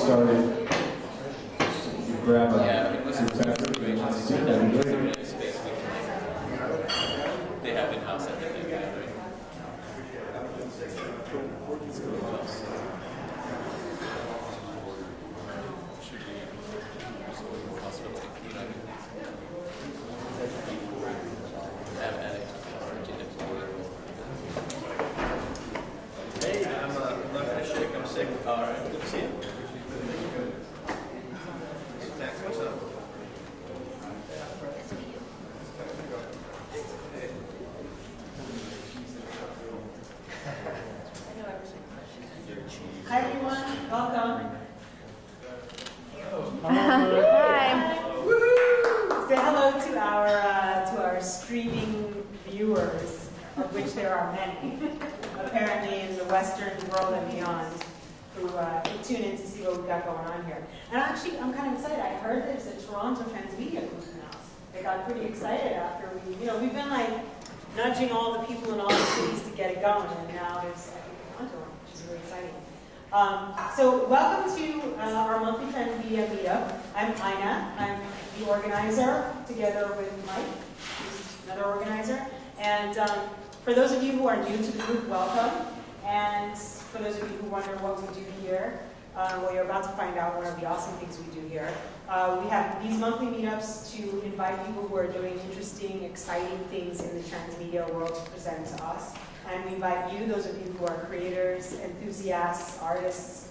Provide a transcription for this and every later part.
started, you grab a some that'd be great. They have in-house at the gathering. Hey, I'm not gonna shake. I'm sick. All right, good to see you. Thanks. What's up? Hi everyone, welcome. Hi. Say hello to our streaming viewers, of which there are many, apparently in the Western world and beyond, who tune in to see what we've got going on here. And actually, I'm kind of excited. I heard there's a Toronto transmedia group now. They got pretty excited after we've been like nudging all the people in all the cities to get it going, and now there's Toronto, which is really exciting. So welcome to our monthly transmedia meetup. I'm Ina. I'm the organizer, together with Mike, who's another organizer. And for those of you who are new to the group, welcome. And for those of you who wonder what we do here, well, you're about to find out one of the awesome things we do here. We have these monthly meetups to invite people who are doing interesting, exciting things in the transmedia world to present to us. And we invite you, those of you who are creators, enthusiasts, artists,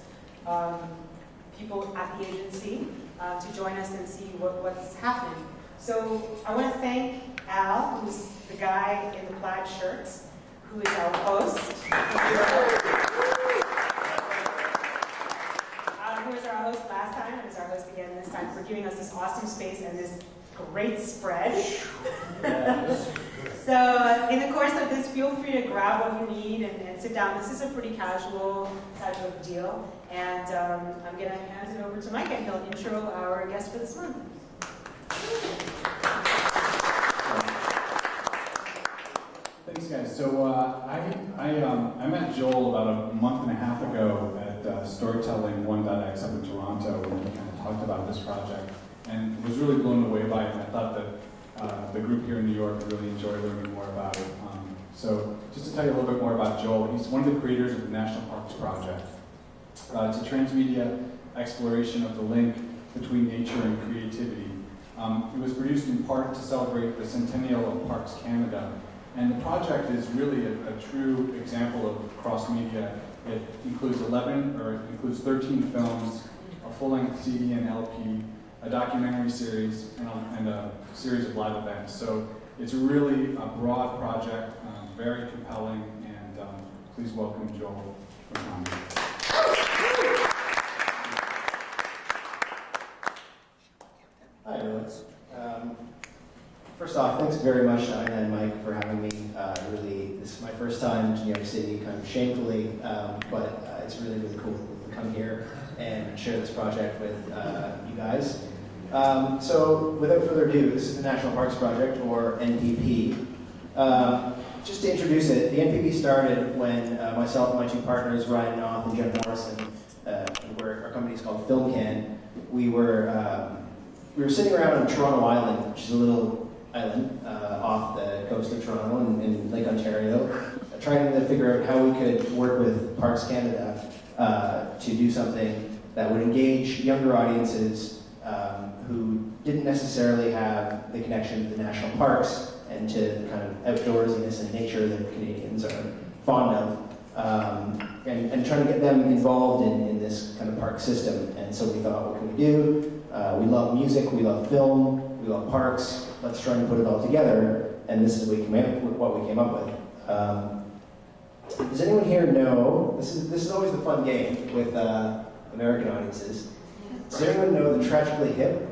people at the agency, to join us and see what's happening. So I want to thank Al, who's the guy in the plaid shirts, who is our host. Who was our host last time and is our host again this time, for giving us this awesome space and this great spread. So in the course of this, feel free to grab what you need and sit down. This is a pretty casual type of deal. And I'm going to hand it over to Mike, and he'll intro our guest for this month. Thanks, guys. So I met Joel about a month and a half ago at Storytelling 1.x up in Toronto, and we kind of talked about this project, and was really blown away by it. And I thought that the group here in New York would really enjoy learning more about it. So just to tell you a little bit more about Joel, he's one of the creators of the National Parks Project. It's a transmedia exploration of the link between nature and creativity. It was produced in part to celebrate the centennial of Parks Canada. And the project is really a true example of cross-media. It includes 13 films, a full-length CD and LP, a documentary series, and a series of live events. So it's really a broad project, very compelling, and please welcome Joel for coming. Hi, everyone. First off, thanks very much to Ina and Mike for having me. Really, this is my first time to New York City, kind of shamefully, but it's really, really cool to come here and share this project with you guys. So, without further ado, this is the National Parks Project, or NPP. Just to introduce it, the NPP started when myself and my two partners, Ryan Knopf and Jeff Morrison, our company is called FilmCan. We were sitting around on Toronto Island, which is a little island off the coast of Toronto in Lake Ontario, trying to figure out how we could work with Parks Canada to do something that would engage younger audiences who didn't necessarily have the connection to the national parks and to the kind of outdoorsiness and nature that Canadians are fond of, and trying to get them involved in this kind of park system. And so we thought, what can we do? We love music, we love film, we love parks. Let's try and put it all together, and this is what we came up with. Does anyone here know? This is always the fun game with American audiences. Does anyone know the Tragically Hip?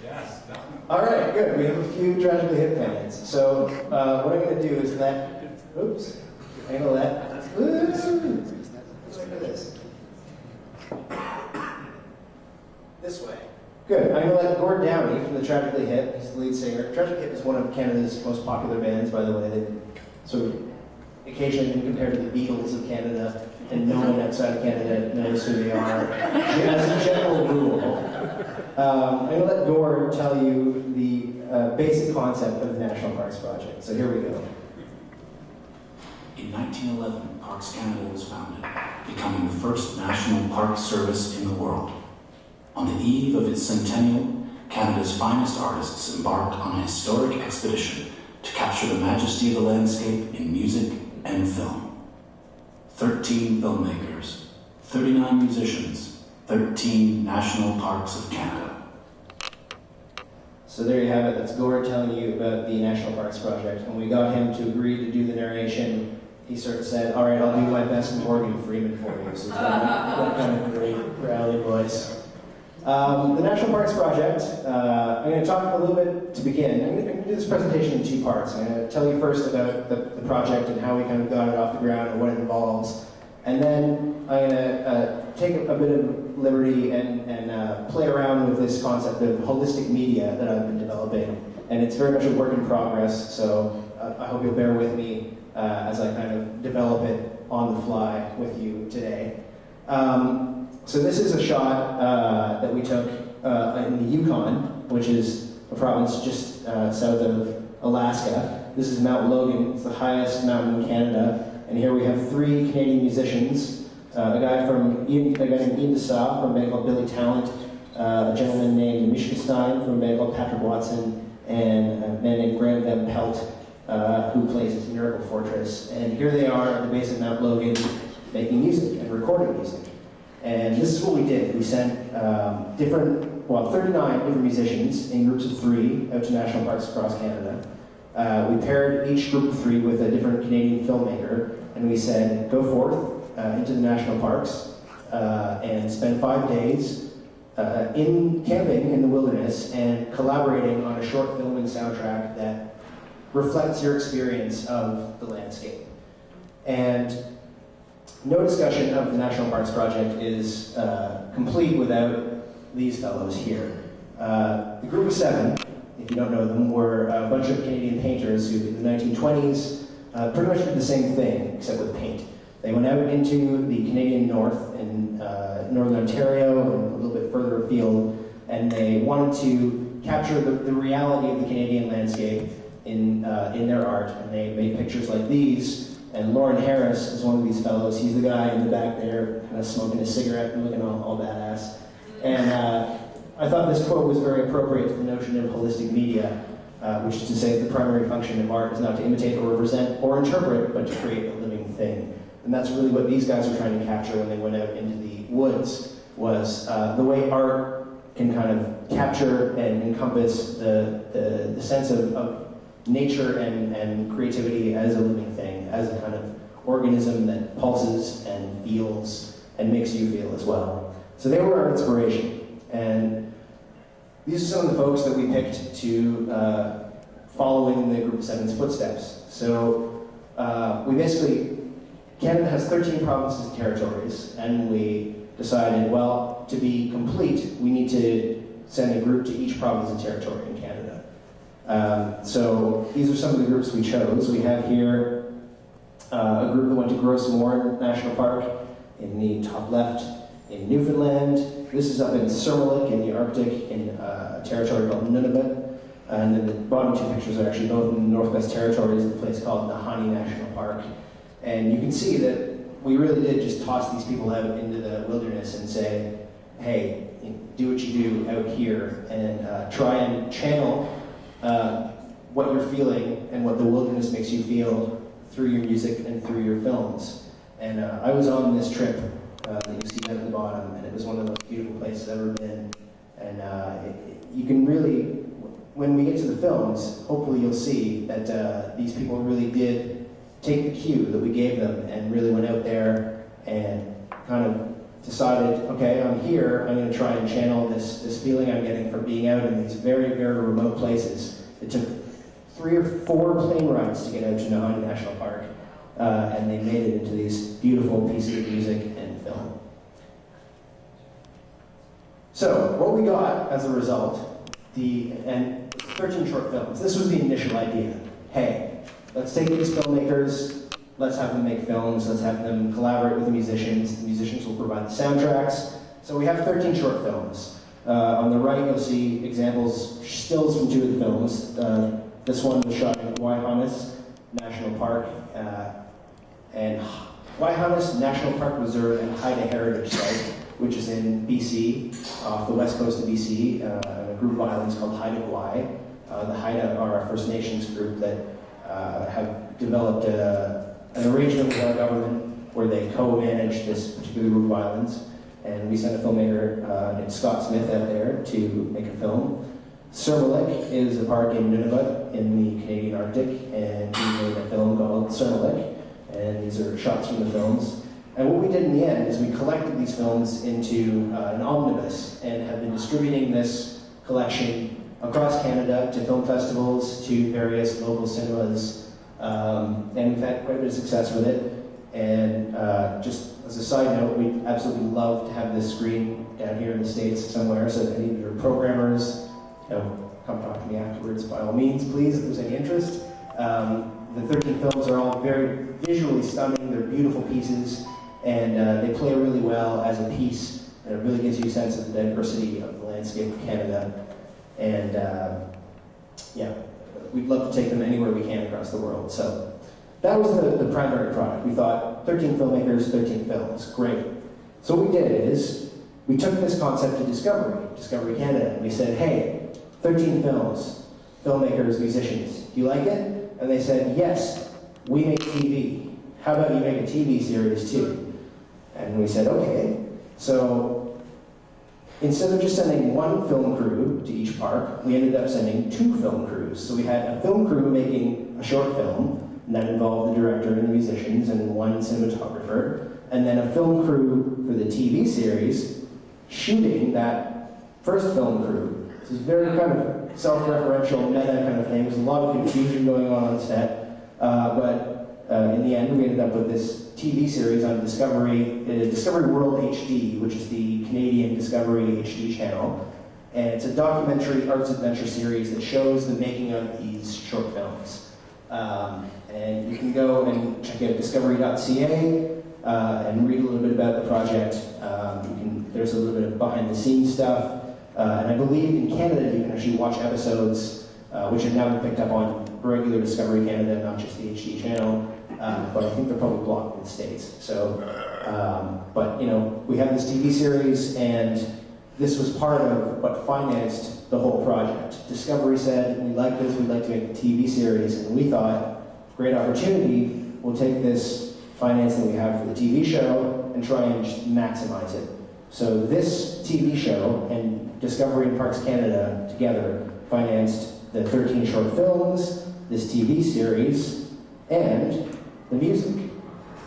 Yes. All right, good. We have a few Tragically Hip fans. So what I'm going to do is handle that. Let's look at this. This way. Good. I'm going to let Gord Downey from the Tragically Hip, he's the lead singer. Tragically Hip is one of Canada's most popular bands, by the way. They've sort of occasionally been compared to the Beatles of Canada. and no one outside of Canada knows who they are, as a general rule. I'm going to let Gord tell you the basic concept of the National Parks Project. So here we go. In 1911, Parks Canada was founded, becoming the first national park service in the world. On the eve of its centennial, Canada's finest artists embarked on a historic expedition to capture the majesty of the landscape in music and film. 13 filmmakers, 39 musicians, 13 national parks of Canada. So there you have it. That's Gord telling you about the National Parks Project. When we got him to agree to do the narration, he sort of said, all right, I'll do my best Morgan Freeman for you. So he's got that kind of great growly voice. The National Parks Project, I'm going to talk a little bit to begin. I'm going to do this presentation in two parts. I'm going to tell you first about the project and how we kind of got it off the ground and what it involves. And then I'm going to take a bit of liberty and play around with this concept of holistic media that I've been developing. And it's very much a work in progress, so I hope you'll bear with me as I kind of develop it on the fly with you today. So this is a shot that we took in the Yukon, which is a province just south of Alaska. This is Mount Logan. It's the highest mountain in Canada. And here we have 3 Canadian musicians. A guy named Ian Dessau from a band called Billy Talent, a gentleman named Mishka Stein from a band called Patrick Watson, and a man named Graham Van Pelt, who plays at Miracle Fortress. And here they are at the base of Mount Logan making music and recording music. And this is what we did. We sent 39 different musicians in groups of 3 out to national parks across Canada. We paired each group of 3 with a different Canadian filmmaker, and we said, go forth into the national parks and spend 5 days in camping in the wilderness and collaborating on a short film and soundtrack that reflects your experience of the landscape. And no discussion of the National Parks Project is complete without these fellows here. The group of 7, if you don't know them, were a bunch of Canadian painters who in the 1920s pretty much did the same thing, except with paint. They went out into the Canadian North in Northern Ontario and a little bit further afield, and they wanted to capture the reality of the Canadian landscape in their art, and they made pictures like these. And Lauren Harris is one of these fellows. He's the guy in the back there, kind of smoking a cigarette and looking all badass. And I thought this quote was very appropriate to the notion of holistic media, which is to say the primary function of art is not to imitate or represent or interpret, but to create a living thing. And that's really what these guys were trying to capture when they went out into the woods, was the way art can kind of capture and encompass the sense of nature and creativity as a living thing, as a kind of organism that pulses and feels and makes you feel as well. So they were our inspiration. And these are some of the folks that we picked to follow in the Group of 7's footsteps. So we basically, Canada has 13 provinces and territories, and we decided, well, to be complete, we need to send a group to each province and territory in Canada. So these are some of the groups we chose. We have here a group that went to Gros Morne National Park in the top left in Newfoundland. This is up in Surmullik in the Arctic in a territory called Nunavut. And then the bottom 2 pictures are actually both in the Northwest Territories in a place called Nahanni National Park. And you can see that we really did just toss these people out into the wilderness and say, hey, do what you do out here and try and channel what you're feeling and what the wilderness makes you feel through your music and through your films. And I was on this trip that you see down at the bottom, and it was one of the most beautiful places I've ever been. And you can really, when we get to the films, hopefully you'll see that these people really did take the cue that we gave them and really went out there and kind of decided, okay, I'm here, I'm going to try and channel this feeling I'm getting from being out in these very, very remote places. It took 3 or 4 plane rides to get out to Nahanni National Park, and they made it into these beautiful pieces of music and film. So, what we got as a result, and 13 short films. This was the initial idea. Hey, let's take these filmmakers, let's have them make films, let's have them collaborate with the musicians will provide the soundtracks. So we have 13 short films. On the right you'll see examples, stills from 2 of the films. This one was shot in Waihannes National Park, and Waihannes National Park Reserve and Haida Heritage Site, which is in BC, off the west coast of BC, a group of islands called Haida Gwaii. The Haida are a First Nations group that have developed an arrangement with our government where they co-manage this particular group of islands. And we sent a filmmaker named Scott Smith out there to make a film. Sermelik is a park in Nunavut in the Canadian Arctic, and we made a film called Sermelik, and these are shots from the films. And what we did in the end is we collected these films into an omnibus and have been distributing this collection across Canada to film festivals, to various local cinemas, and we've had quite a bit of success with it. And just as a side note, we'd absolutely love to have this screen down here in the States somewhere, so if any of your programmers, come talk to me afterwards by all means, please, if there's any interest. The 13 films are all very visually stunning, they're beautiful pieces, and they play really well as a piece, and it really gives you a sense of the diversity of the landscape of Canada. And yeah, we'd love to take them anywhere we can across the world. So that was the primary product. We thought 13 filmmakers, 13 films, great. So what we did is, we took this concept to Discovery Canada, and we said, hey, 13 films, filmmakers, musicians, do you like it? And they said, yes, we make TV. How about you make a TV series too? And we said, okay. So instead of just sending 1 film crew to each park, we ended up sending 2 film crews. So we had a film crew making a short film, and that involved the director and the musicians and 1 cinematographer, and then a film crew for the TV series shooting that first film crew. This is very kind of self-referential, meta kind of thing. There's a lot of confusion going on set, but in the end we ended up with this TV series on Discovery World HD, which is the Canadian Discovery HD channel. And it's a documentary arts adventure series that shows the making of these short films. And you can go and check out discovery.ca and read a little bit about the project. There's a little bit of behind-the-scenes stuff. And I believe in Canada you can actually watch episodes which have now been picked up on regular Discovery Canada, not just the HD channel. But I think they're probably blocked in the States. So, but we have this TV series, and this was part of what financed the whole project. Discovery said, we like this, we'd like to make a TV series, and we thought, great opportunity, we'll take this financing we have for the TV show and try and just maximize it. So this TV show and Discovery and Parks Canada together financed the 13 short films, this TV series, and the music.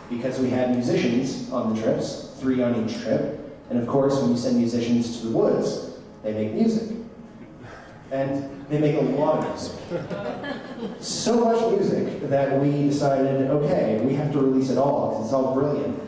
Because we had musicians on the trips, 3 on each trip, and of course when you send musicians to the woods, they make music. And they make a lot of music. So much music that we decided, okay, we have to release it all, because it's all brilliant.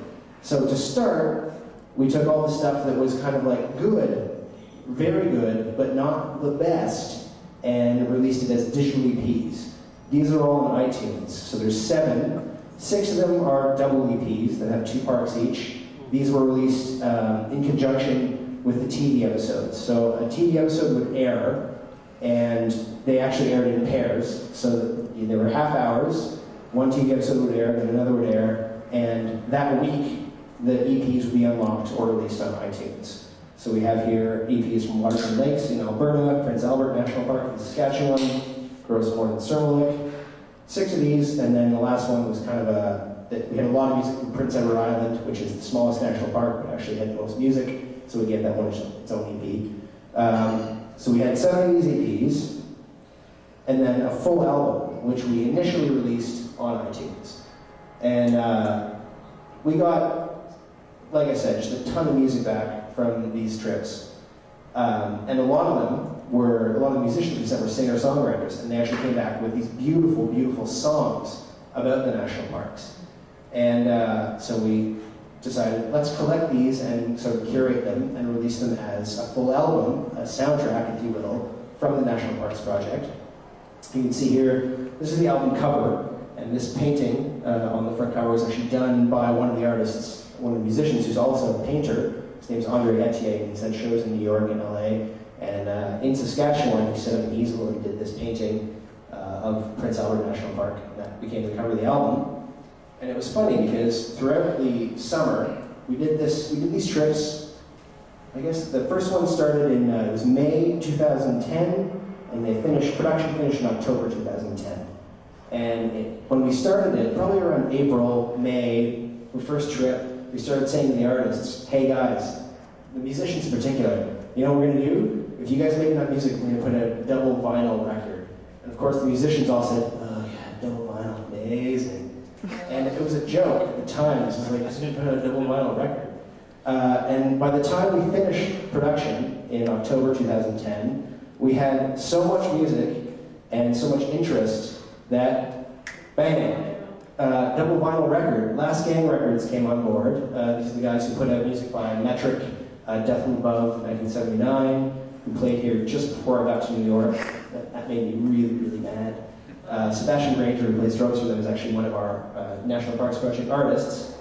So to start, we took all the stuff that was kind of like good, very good, but not the best, and released it as digital EPs. These are all on iTunes. So there's 7. 6 of them are double EPs that have 2 parts each. These were released in conjunction with the TV episodes. So a TV episode would air, and they actually aired in pairs. So there were half hours, 1 TV episode would air, then another would air, and that week the EPs would be unlocked or released on iTunes. So we have here EPs from Waterton Lakes in Alberta, Prince Albert National Park in Saskatchewan, Gross Moor in Sermelik. 6 of these, and then the last one was kind of we had a lot of music from Prince Edward Island, which is the smallest national park, but actually had the most music, so we gave that one its own EP. So we had 7 of these EPs, and then a full album, which we initially released on iTunes. And we got, like I said, just a ton of music back from these trips. And a lot of the musicians we sent were singer-songwriters, and they actually came back with these beautiful, beautiful songs about the national parks. And so we decided, let's collect these and sort of curate them and release them as a full album, a soundtrack, if you will, from the National Parks Project. You can see here, this is the album cover, and And this painting on the front cover was actually done by one of the artists, one of the musicians who's also a painter. His name's Andre Etier, and he's had shows in New York and LA. And in Saskatchewan, he set up an easel and did this painting of Prince Albert National Park. That became the cover of the album. And it was funny because throughout the summer, we did these trips. I guess the first one started in, it was May 2010, and production finished in October 2010. And when we started it, probably around April, May, the first trip, we started saying to the artists, hey guys, the musicians in particular, you know what we're gonna do? If you guys make enough music, we're gonna put a double vinyl record. And of course the musicians all said, oh yeah, double vinyl, amazing. And it was a joke at the time, it was like, isn't it put a double vinyl record? And by the time we finished production in October 2010, we had so much music and so much interest that, bang, double vinyl record. Last Gang Records came on board. These are the guys who put out music by Metric, Death from Above, 1979, who played here just before I got to New York. That made me really, really mad. Sebastian Granger, who plays drums for them, is actually one of our National Parks Project artists.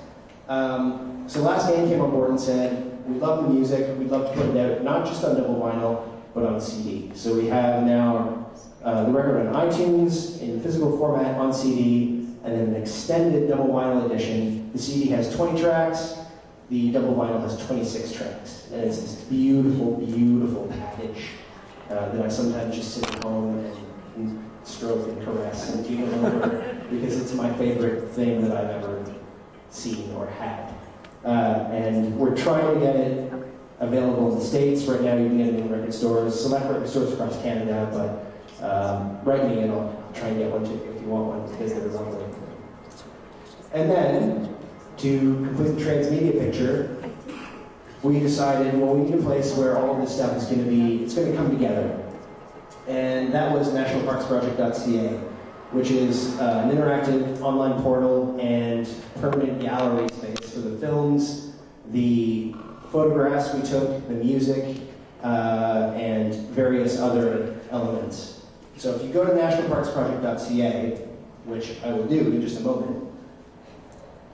So Last Gang came on board and said, we love the music, we'd love to put it out, not just on double vinyl, but on CD. So we have now the record on iTunes, in physical format, on CD, and then an extended double vinyl edition. The CD has 20 tracks, the double vinyl has 26 tracks. And it's this beautiful, beautiful package that I sometimes just sit at home and stroke and caress and giggle over because it's my favorite thing that I've ever seen or had. And we're trying to get it available in the States. Right now you can get it in record stores, select record stores across Canada, but write me and I'll try and get one too if you want one because they're lovely. And then, to complete the transmedia picture, we decided, well, we need a place where all of this stuff is going to come together. And that was nationalparksproject.ca, which is an interactive online portal and permanent gallery space for the films, the photographs we took, the music, and various other elements. So if you go to nationalparksproject.ca, which I will do in just a moment,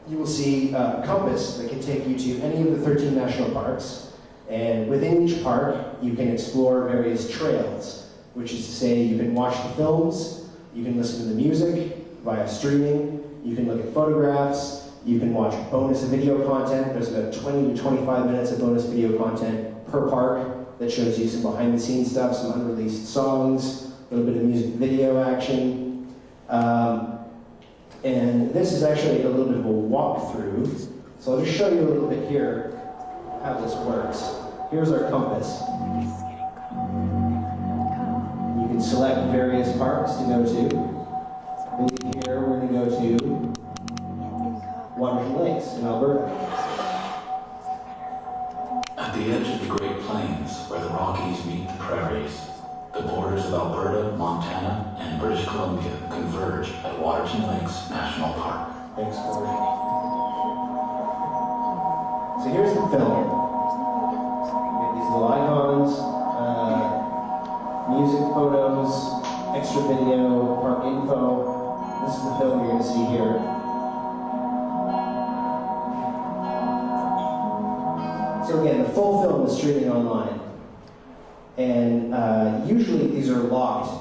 you will see a compass that can take you to any of the 13 national parks. And within each park, you can explore various trails, which is to say you can watch the films, you can listen to the music via streaming, you can look at photographs, you can watch bonus video content. There's about 20 to 25 minutes of bonus video content per park that shows you some behind-the-scenes stuff, some unreleased songs, a little bit of music video action. And this is actually a little bit of a walkthrough. So I'll just show you a little bit here how this works. Here's our compass. You can select various parks to go to. And here we're going to go to Waterton Lakes in Alberta. At the edge of the Great Plains, where the Rockies meet the prairies, the borders of Alberta, Montana, and British Columbia converge at Waterton Lakes National Park. Thanks, Corey. So here's the film. You get these little icons, music, photos, extra video, park info. This is the film you're going to see here. So again, the full film is streaming online. And usually these are locked.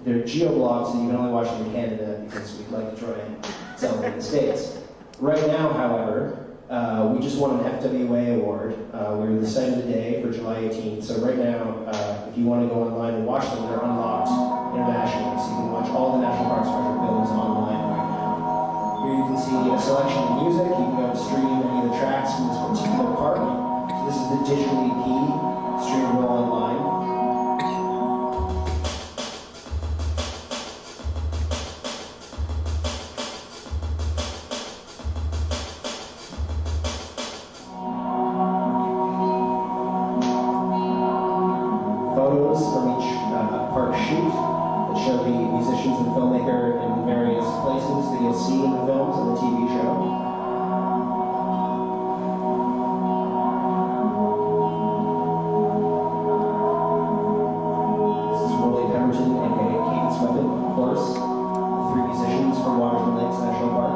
They're geo-blocked, so you can only watch them in Canada because we'd like to try and sell them in the States. Right now, however, we just won an FWA award. We're the site of the day for July 18th. So right now, if you want to go online and watch them, they're unlocked internationally. So you can watch all the National Parks Project films online right now. Here you can see a selection of music. You can go and stream any of the tracks from this particular park. So this is the digital EP, streamable online. Photos from each park shoot that show the musicians and filmmaker in various places that you'll see in the films and the TV show. Of course, the three musicians for Waterford Lakes National Park.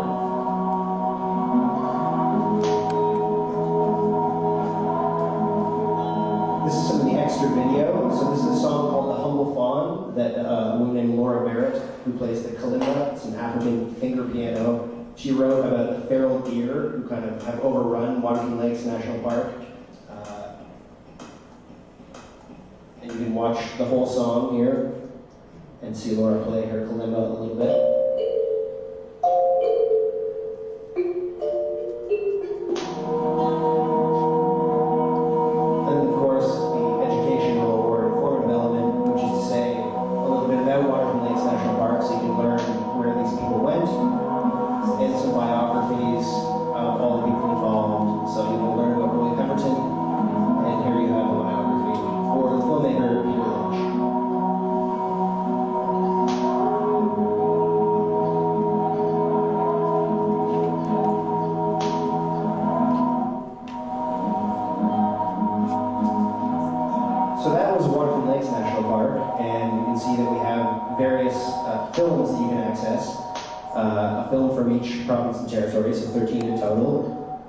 This is some of the extra video. So this is a song called The Humble Fawn that a woman named Laura Barrett, who plays the kalimba, it's an African finger piano, she wrote about the feral deer who kind of have overrun Waterford Lakes National Park. And you can watch the whole song here and see Laura play her kalimba a little bit. Films that you can access, a film from each province and territory, so 13 in total.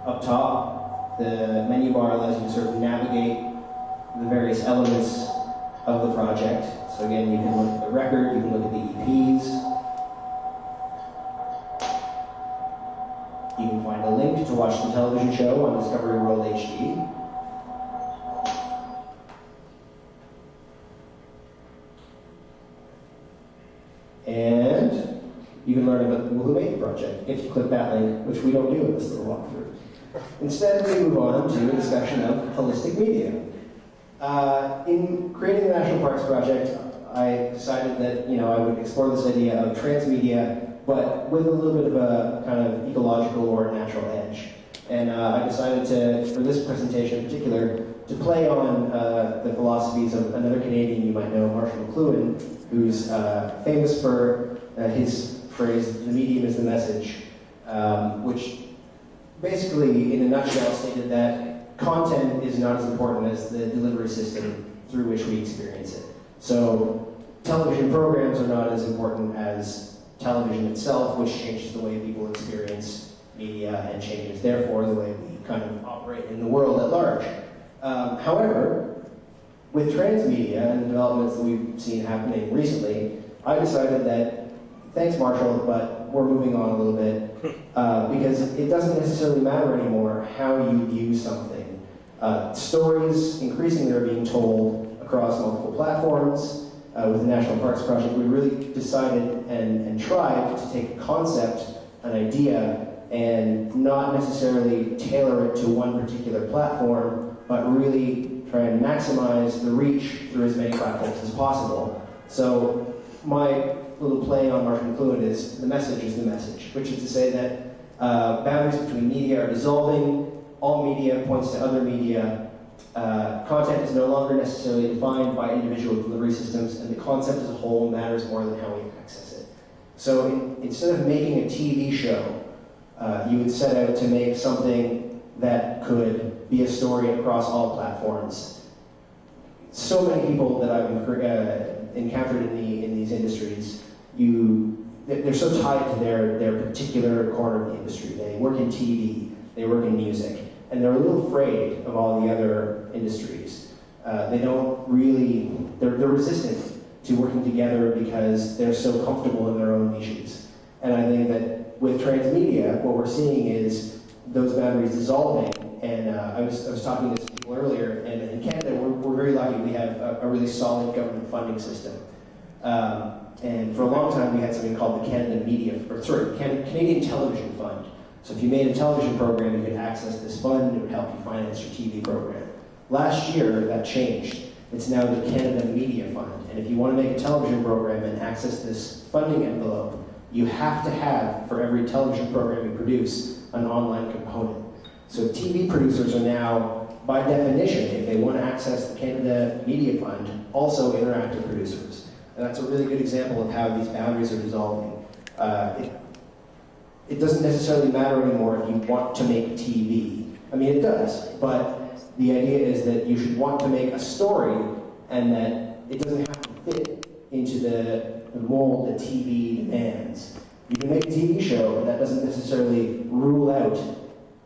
Up top, the menu bar allows you to sort of navigate the various elements of the project. So again, you can look at the record, you can look at the EPs. You can find a link to watch the television show on Discovery World HD. And you can learn about the Filmmaker project if you click that link, which we don't do in this little walkthrough. Instead, we move on to a discussion of holistic media. In creating the National Parks Project, I decided that I would explore this idea of transmedia, but with a little bit of a kind of ecological or natural edge. And I decided to, for this presentation in particular, to play on the philosophies of another Canadian you might know, Marshall McLuhan, who's famous for his phrase, "the medium is the message," which basically, in a nutshell, stated that content is not as important as the delivery system through which we experience it. So television programs are not as important as television itself, which changes the way people experience media and changes, therefore, the way we kind of operate in the world at large. However, with transmedia and the developments that we've seen happening recently, I decided that, thanks Marshall, but we're moving on a little bit, because it doesn't necessarily matter anymore how you view something. Stories increasingly are being told across multiple platforms. With the National Parks Project, we really decided and tried to take a concept, an idea, and not necessarily tailor it to one particular platform, but really try and maximize the reach through as many platforms as possible. So my little play on Marshall McLuhan is the message, which is to say that boundaries between media are dissolving, all media points to other media, content is no longer necessarily defined by individual delivery systems, and the concept as a whole matters more than how we access it. So instead of making a TV show, you would set out to make something that could be a story across all platforms. So many people that I've encountered in these industries, they're so tied to their particular corner of the industry. They work in TV, they work in music, and they're a little afraid of all the other industries. They're resistant to working together because they're so comfortable in their own niches. And I think that with transmedia, what we're seeing is those boundaries dissolving. And I was talking to some people earlier, and in Canada, we're very lucky. We have a really solid government funding system. And for a long time, we had something called the Canadian Television Fund. So if you made a television program, you could access this fund, it would help you finance your TV program. Last year, that changed. It's now the Canada Media Fund. And if you want to make a television program and access this funding envelope, you have to have, for every television program you produce, an online component. So TV producers are now, by definition, if they want to access the Canada Media Fund, also interactive producers. And that's a really good example of how these boundaries are dissolving. It doesn't necessarily matter anymore if you want to make TV. I mean, it does, but the idea is that you should want to make a story and that it doesn't have to fit into the the mold that TV demands. You can make a TV show, but that doesn't necessarily rule out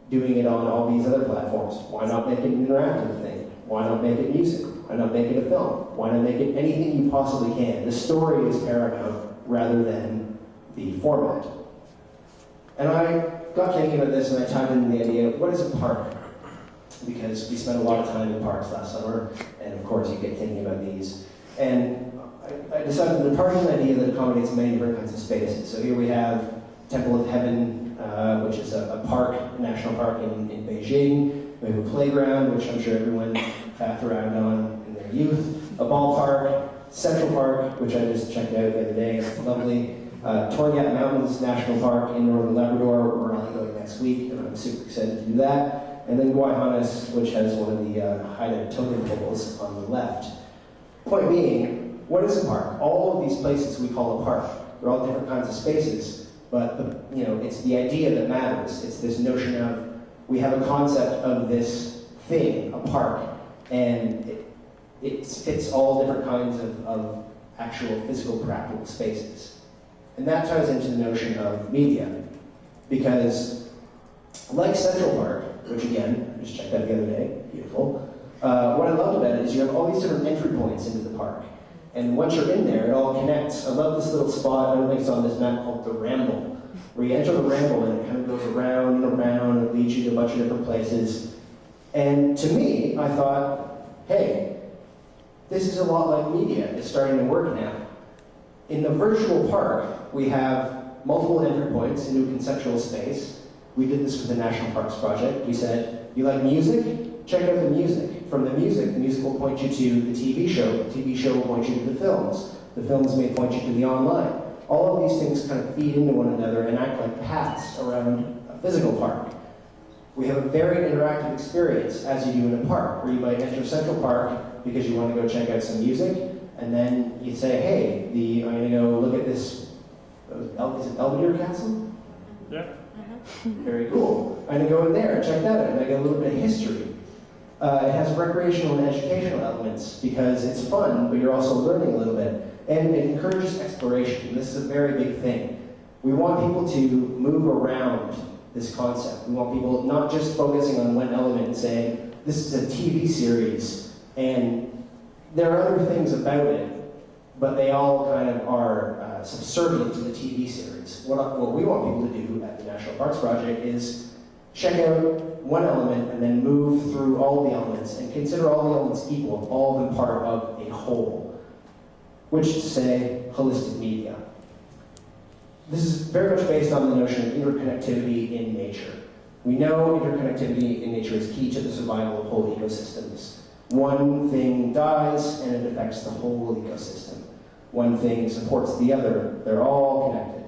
doing it on all these other platforms. Why not make it an interactive thing? Why not make it music? Why not make it a film? Why not make it anything you possibly can? The story is paramount rather than the format. And I got thinking about this and I tied in the idea, what is a park? Because we spent a lot of time in parks last summer, and of course you get thinking about these. And I decided the park is an idea that accommodates many different kinds of spaces. So here we have Temple of Heaven, which is a park, a national park in Beijing. We have a playground, which I'm sure everyone faffed around on in their youth. A ballpark, Central Park, which I just checked out the other day, it's lovely. Torgat Mountains National Park in northern Labrador, where I'll be going next week, and I'm super excited to do that. And then Guayhanas, which has one of the hideout totem poles on the left. Point being, what is a park? All of these places we call a park. They're all different kinds of spaces, but it's the idea that matters. It's this notion of we have a concept of this thing, a park, and it fits all different kinds of actual physical, practical spaces. And that ties into the notion of media, because like Central Park, which again, I just checked out the other day, beautiful, what I loved about it is you have all these different entry points into the park. And once you're in there, it all connects. I love this little spot, I don't think it's on this map, called the Ramble, where you enter the Ramble and it kind of goes around and around and leads you to a bunch of different places. And to me, I thought, hey, this is a lot like media. It's starting to work now. In the virtual park, we have multiple entry points into a conceptual space. We did this with the National Parks Project. We said, you like music? Check out the music. From the music will point you to the TV show. The TV show will point you to the films. The films may point you to the online. All of these things kind of feed into one another and act like paths around a physical park. We have a very interactive experience, as you do in a park, where you might enter Central Park because you want to go check out some music, and then you say, hey, I'm going to go look at this, is it Belvedere Castle? Yeah. Very cool. I'm going to go in there and check that out, and I get a little bit of history. It has recreational and educational elements because it's fun, but you're also learning a little bit. And it encourages exploration. And this is a very big thing. We want people to move around this concept. We want people not just focusing on one element and saying, this is a TV series, and there are other things about it, but they all kind of are subservient to the TV series. What we want people to do at the National Parks Project is check out one element and then move through all the elements and consider all the elements equal, all of them part of a whole, which is to say, holistic media. This is very much based on the notion of interconnectivity in nature. We know interconnectivity in nature is key to the survival of whole ecosystems. One thing dies and it affects the whole ecosystem. One thing supports the other. They're all connected.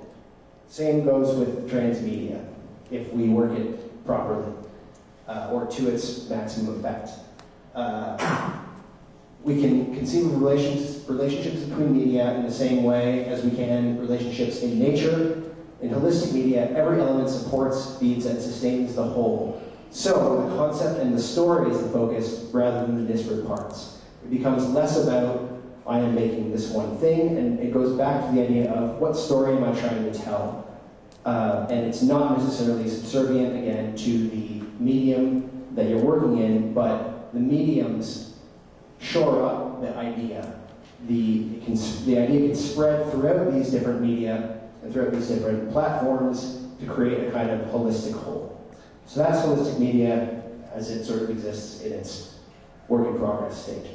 Same goes with transmedia, if we work it properly, or to its maximum effect. We can conceive of relationships between media in the same way as we can relationships in nature. In holistic media, every element supports, feeds, and sustains the whole. So the concept and the story is the focus rather than the disparate parts. It becomes less about, I am making this one thing, and it goes back to the idea of what story am I trying to tell? And it's not necessarily subservient, again, to the medium that you're working in, but the mediums shore up the idea. The idea can spread throughout these different media and throughout these different platforms to create a kind of holistic whole. So that's holistic media as it sort of exists in its work in progress stage.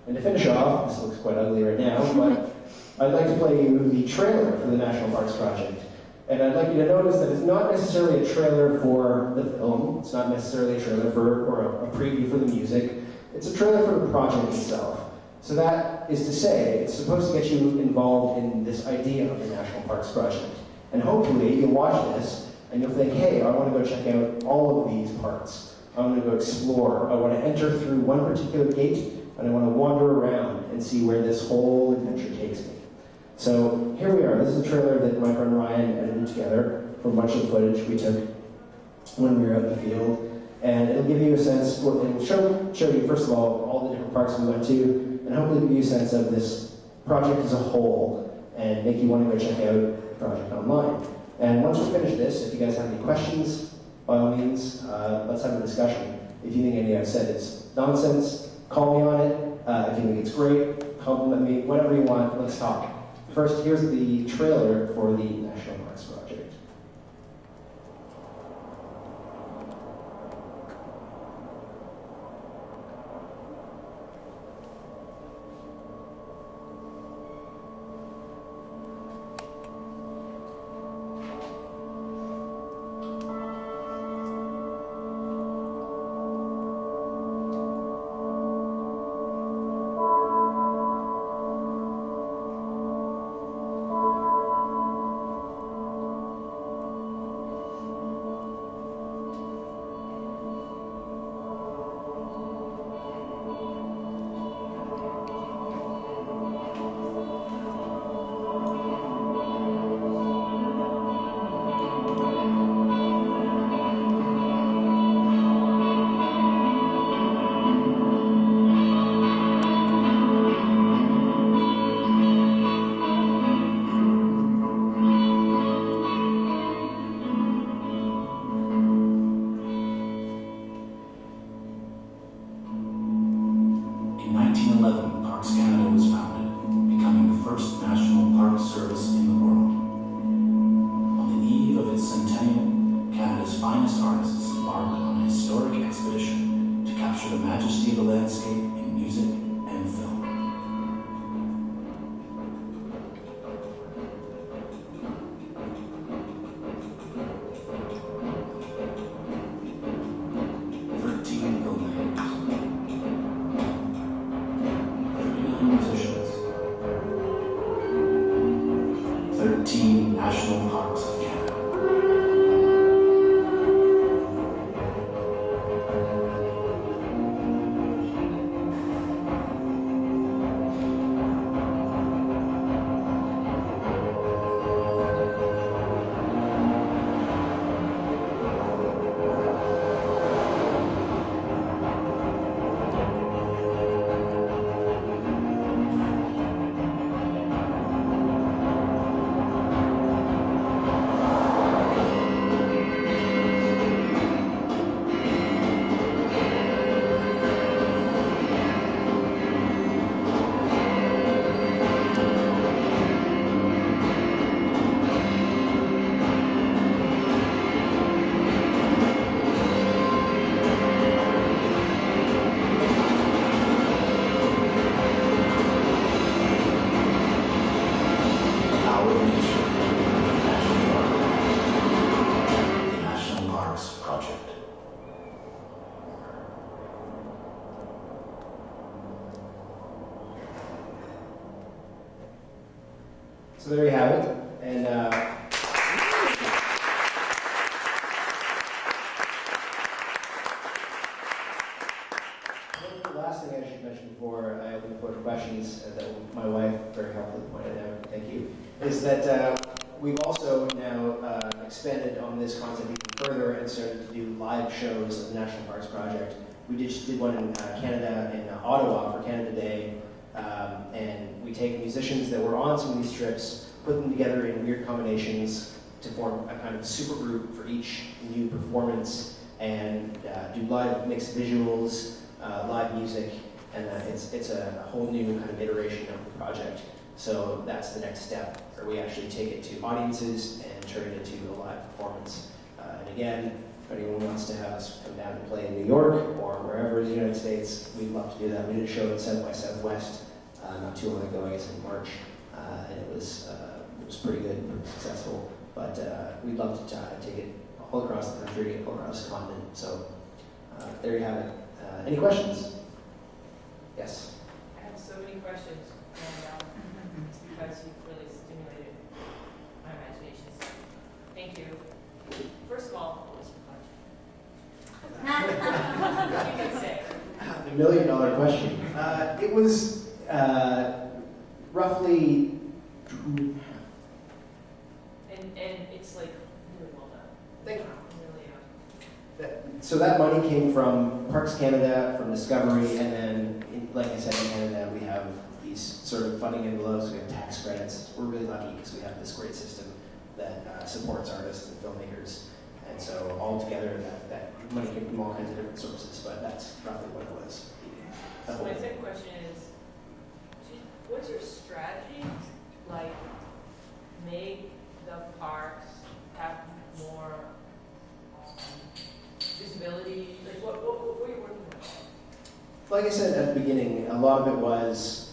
And to finish off, this looks quite ugly right now, but I'd like to play you the trailer for the National Parks Project. And I'd like you to notice that it's not necessarily a trailer for the film, it's not necessarily a trailer for, or a preview for the music, it's a trailer for the project itself. So that is to say, it's supposed to get you involved in this idea of the National Parks Project. And hopefully you'll watch this and you'll think, hey, I want to go check out all of these parts. I want to go explore. I want to enter through one particular gate and I want to wander around and see where this whole adventure takes me. So here we are. This is a trailer that my friend Ryan edited together from a bunch of footage we took when we were out in the field. And it'll give you a sense, well, it'll show you, first of all the different parks we went to, and hopefully give you a sense of this project as a whole and make you want to go check out the project online. And once we finish this, if you guys have any questions, by all means, let's have a discussion. If you think anything I've said is nonsense, call me on it. If you think it's great, compliment me, whatever you want, let's talk. First, here's the trailer for the National Parks Project. In 1911, Parks Canada was founded, becoming the first national park service in the world. On the eve of its centennial, Canada's finest artists embarked on a historic expedition to capture the majesty of the landscape in music and film. Musicians, 13 national parks of Canada. So there you have it. And the last thing I should mention before I open the floor for questions, that my wife very helpfully pointed out, thank you, is that we've also now expanded on this concept even further and started to do live shows of the National Parks Project. We just did one in Canada, in Ottawa for Canada Day, and we take musicians that were on some of these trips, put them together in weird combinations to form a kind of super group for each new performance, and do live mixed visuals, live music, and it's a whole new kind of iteration of the project. So that's the next step, where we actually take it to audiences and turn it into a live performance. And again, if anyone wants to have us come down and play in New York or wherever in the United States, we'd love to do that. We did a show in South by Southwest not too long ago, I guess in March, and it was pretty good, pretty successful. But we'd love to take it all across the country, all across the continent. So there you have it. Any questions? Yes. I have so many questions, and it's because you've really stimulated my imagination. So thank you. First of all, what was your budget? You can say. The $1 million question. It was roughly. And it's like really well done. Thank you. Really, So that money came from Parks Canada, from Discovery, and then, like I said, in Canada we have these sort of funding envelopes, we have tax credits. We're really lucky because we have this great system that supports artists and filmmakers. And so all together, that money came from all kinds of different sources, but that's roughly what it was. So my second question is, what's your strategy to like make the parks have more visibility? Like what are you working on? Like I said at the beginning, a lot of it was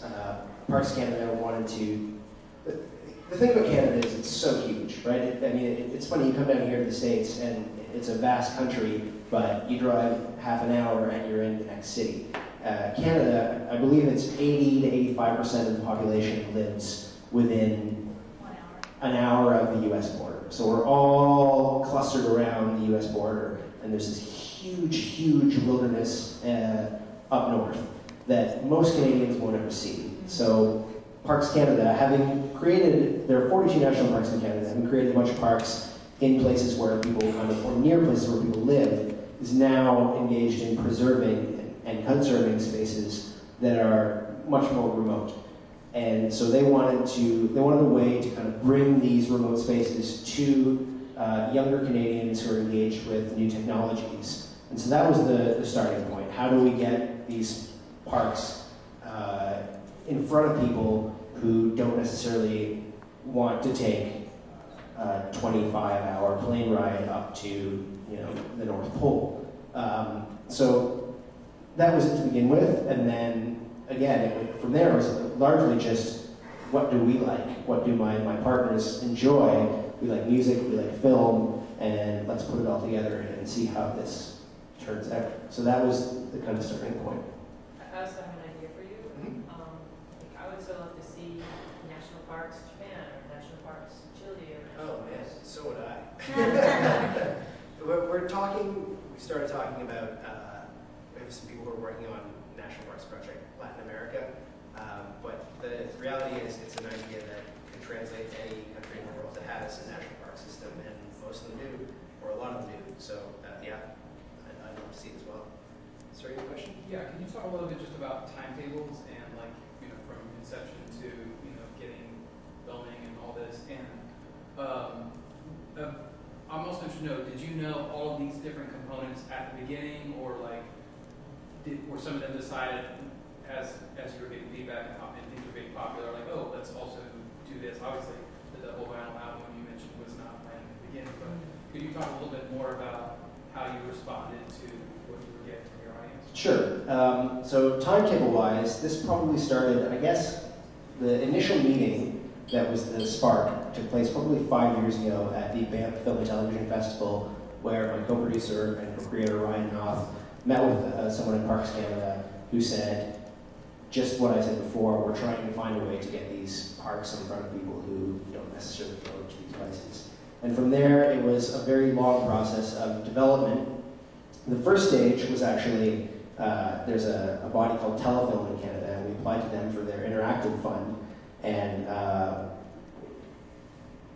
Parks Canada wanted to. The thing about Canada is it's so huge, right? It's funny, you come down here to the States and it's a vast country, but you drive half an hour and you're in the next city. Canada, I believe it's 80 to 85% of the population lives within an hour of the US border. So we're all clustered around the US border, and there's this huge, huge wilderness up north that most Canadians won't ever see. So Parks Canada, having created, there are 42 national parks in Canada, having created a bunch of parks in places where people or near places where people live, is now engaged in preserving and conserving spaces that are much more remote. And so they wanted a way to kind of bring these remote spaces to younger Canadians who are engaged with new technologies. And so that was the starting point. How do we get these parks in front of people who don't necessarily want to take a 25-hour plane ride up to the North Pole? So that was it to begin with, and then again, from there it was largely just what do we like? What do my partners enjoy? We like music, we like film, and let's put it all together and see how this turns out. So that was the kind of starting point. I also have an idea for you. I would so love to see National Parks Japan or National Parks Chile. Oh man, so would I. We're talking, we started talking about, we have some people who are working on National Parks Project Latin America, but the reality is it's an idea that can translate to any country in the world that has a national park system, and most of them do, or a lot of them do. So yeah, I'd love to see it as well. Sorry, any question? Yeah, can you talk a little bit just about timetables and from inception to getting filming and all this? And I'm also interested to know, did you know all of these different components at the beginning, or were some of them decided as you were getting feedback and things were being popular, like, oh, let's also do this? Obviously, the double vinyl album you mentioned was not planned at the beginning, but could you talk a little bit more about how you responded to what you were getting from your audience? Sure. So timetable-wise, this probably started, I guess, the initial meeting that was the spark took place probably 5 years ago at the Banff Film and Television Festival, where my co-producer and co-creator Ryan Knopf met with someone in Parks Canada who said just what I said before: we're trying to find a way to get these parks in front of people who don't necessarily go to these places. And from there, it was a very long process of development. The first stage was actually, there's a body called Telefilm in Canada, and we applied to them for their interactive fund, and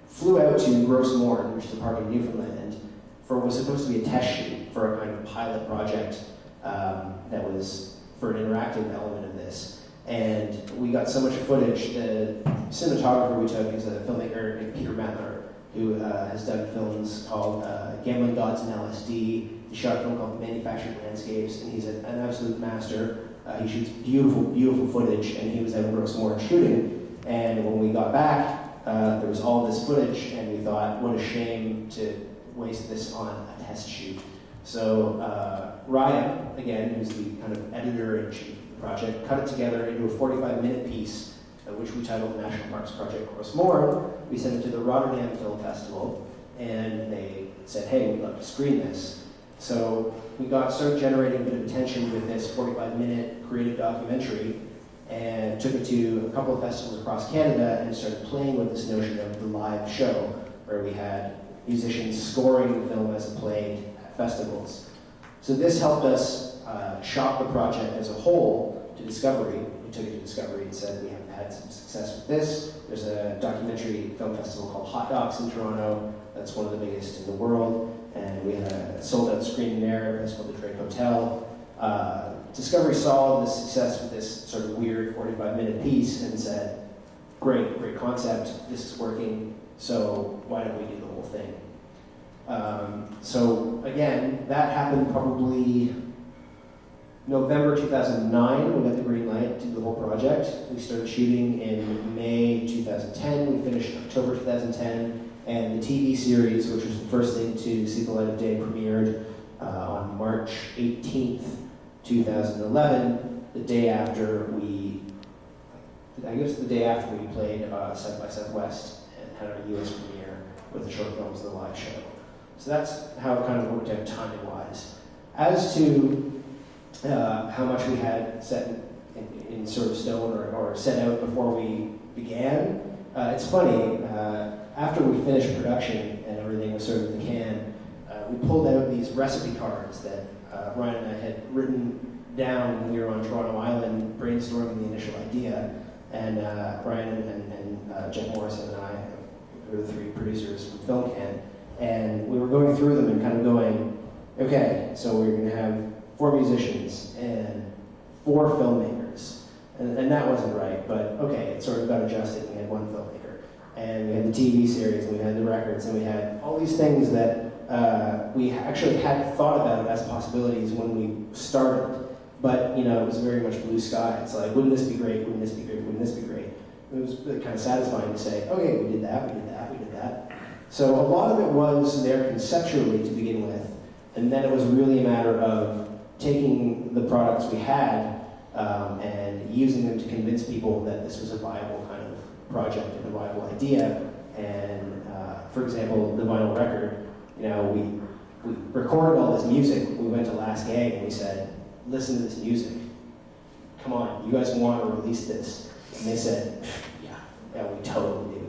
flew out to Gross Mourne, which is a park in Newfoundland, for what was supposed to be a test shoot for a kind of pilot project that was for an interactive element of this. And we got so much footage. The cinematographer we took is a filmmaker named Peter Matler, who has done films called Gambling Gods and LSD. He shot a film called Manufactured Landscapes, and he's an absolute master. He shoots beautiful, beautiful footage, and he was out in Gross Mourne shooting. And when we got back, there was all this footage, and we thought, what a shame to waste this on a test shoot. So Ryan, again, who's the kind of editor-in-chief of the project, cut it together into a 45-minute piece, which we titled National Parks Project Gross Mourne. We sent it to the Rotterdam Film Festival, and they said, hey, we'd love to screen this. So we started generating a bit of attention with this 45-minute creative documentary, and took it to a couple of festivals across Canada, and started playing with this notion of the live show, where we had musicians scoring the film as it played at festivals. So this helped us shop the project as a whole to Discovery. We took it to Discovery and said, we have had some success with this. There's a documentary film festival called Hot Docs in Toronto. That's one of the biggest in the world. And we had a sold-out screening there. It's called the Drake Hotel. Discovery saw the success with this sort of weird 45-minute piece and said, great concept, this is working, so why don't we do the whole thing? So again, that happened probably November 2009, we got the green light to do the whole project. We started shooting in May 2010, we finished in October 2010, and the TV series, which was the first thing to see the light of day, premiered on March 18th, 2011, the day after we played South by Southwest and had our US premiere with the short films, the live show. So that's how it kind of worked out timing-wise. As to how much we had set in sort of stone or set out before we began, it's funny, after we finished production and everything was sort of in the can, we pulled out these recipe cards that Ryan and I had written down when we were on Toronto Island brainstorming the initial idea, and Ryan and Jeff Morrison and I, who were the three producers from FilmCan, and we were going through them and kind of going, okay, so we're going to have 4 musicians and 4 filmmakers, and that wasn't right, but okay, it sort of got adjusted. We had 1 filmmaker, and we had the TV series, and we had the records, and we had all these things that we actually hadn't thought about as possibilities when we started. But, you know, it was very much blue sky. It's like, wouldn't this be great? Wouldn't this be great? Wouldn't this be great? It was really kind of satisfying to say, okay, we did that, we did that, we did that. So a lot of it was there conceptually to begin with, and then it was really a matter of taking the products we had and using them to convince people that this was a viable kind of project and a viable idea. And for example, the vinyl record, you know, we recorded all this music. We went to Last Gag and we said, listen to this music. Come on, you guys want to release this? And they said, yeah, we totally do.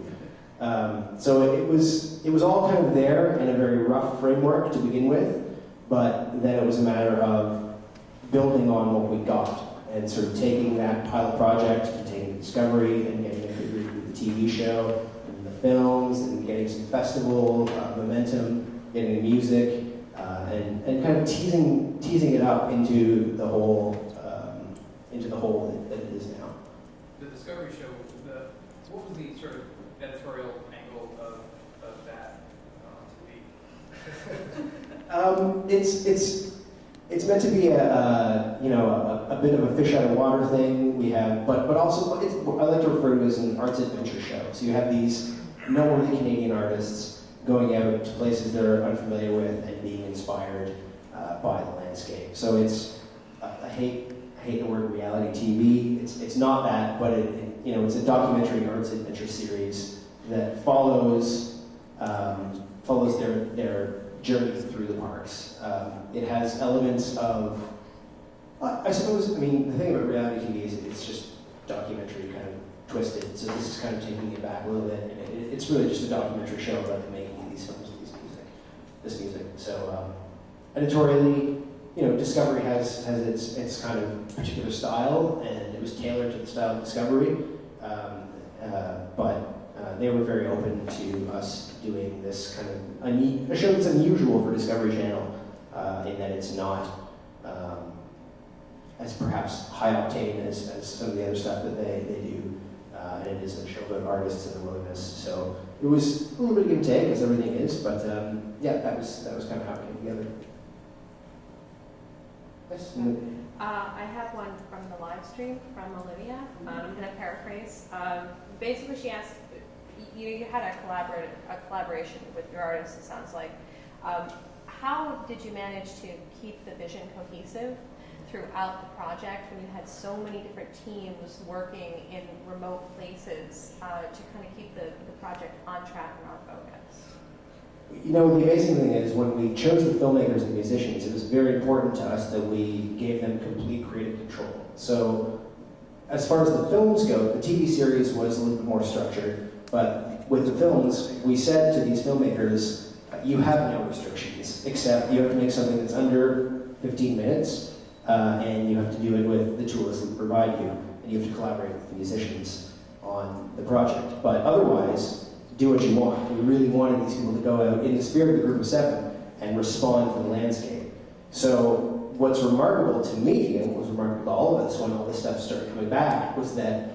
So it was all kind of there in a very rough framework to begin with, but then it was a matter of building on what we got and sort of taking that pilot project and taking Discovery and getting it with the TV show and the films and getting some festival momentum, getting the music, and kind of teasing it up into the whole that it is now. The Discovery show, what was the sort of editorial angle of that on TV? It's meant to be a bit of a fish out of water thing. We have, but also I like to refer to it as an arts adventure show. So you have these noteworthy Canadian artists going out to places they're unfamiliar with and being inspired by the landscape. So it's I hate the word reality TV. It's not that, but it's a documentary arts adventure series that follows their journey through the parks. It has elements of, I suppose, the thing about reality TV is it's just documentary kind of twisted, so this is kind of taking it back a little bit, and it's really just a documentary show about the making of these films, this music. So editorially, Discovery has its kind of particular style, and it was tailored to the style of Discovery, but they were very open to us doing this kind of a show that's unusual for Discovery Channel, in that it's not as perhaps high octane as some of the other stuff that they do, and it is a show about artists and the wilderness. So it was a little bit of give and take, as everything is, but yeah, that was kind of how it came together. Yes. I have one from the live stream from Olivia. I'm going to paraphrase. Basically, she asked, you had a collaboration with your artists, it sounds like. How did you manage to keep the vision cohesive throughout the project when you had so many different teams working in remote places to kind of keep the project on track and on focus? The amazing thing is when we chose the filmmakers and musicians, it was very important to us that we gave them complete creative control. So as far as the films go, the TV series was a little bit more structured, but with the films, we said to these filmmakers, you have no restrictions, except you have to make something that's under 15 minutes, and you have to do it with the tools that we provide you, and you have to collaborate with the musicians on the project. But otherwise, do what you want. We really wanted these people to go out in the spirit of the Group of Seven and respond to the landscape. So what's remarkable to me, and what was remarkable to all of us when all this stuff started coming back, was that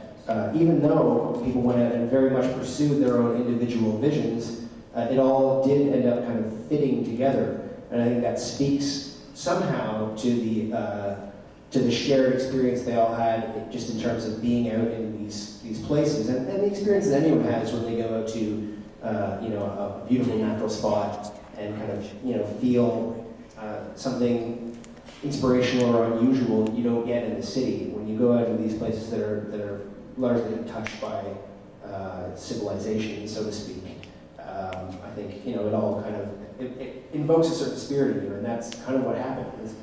even though people went out and very much pursued their own individual visions, it all did end up kind of fitting together. And I think that speaks somehow to the shared experience they all had, just in terms of being out in these places, and the experience that anyone has when they go out to a beautiful natural spot and kind of feel something inspirational or unusual you don't get in the city. When you go out to these places that are largely untouched by civilization, so to speak, I think it all kind of it invokes a certain spirit in you, and that's kind of what happened. It's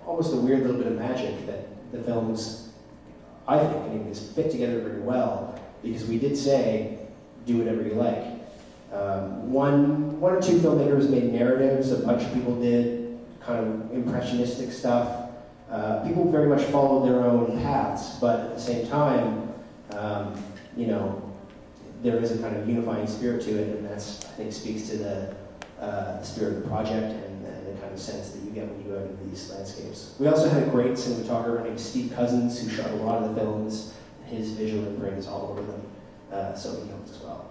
almost a weird little bit of magic that the films, I think, just fit together very well, because we did say, do whatever you like. One or two filmmakers made narratives, a bunch of people did kind of impressionistic stuff. People very much followed their own paths, but at the same time, there is a kind of unifying spirit to it, and that's, I think, speaks to the spirit of the project and the kind of sense that you get when you go into these landscapes. We also had a great cinematographer named Steve Cousins, who shot a lot of the films. His visual imprint is all over them, so he helped as well.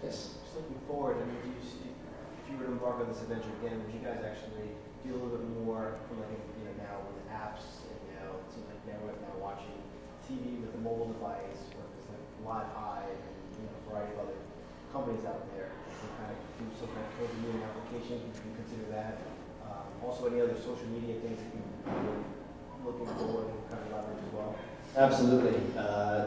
Yes? Just looking forward, I mean, do you see, if you were to embark on this adventure again, would you guys actually do a little bit more from, like, now with apps, and it seems like now watching TV with a mobile device, or there's like Live Hive, and a variety of other companies out there that can kind of do some kind of code viewing application. You can consider that. Also, any other social media things that you're looking forward to kind of leverage as well? Absolutely.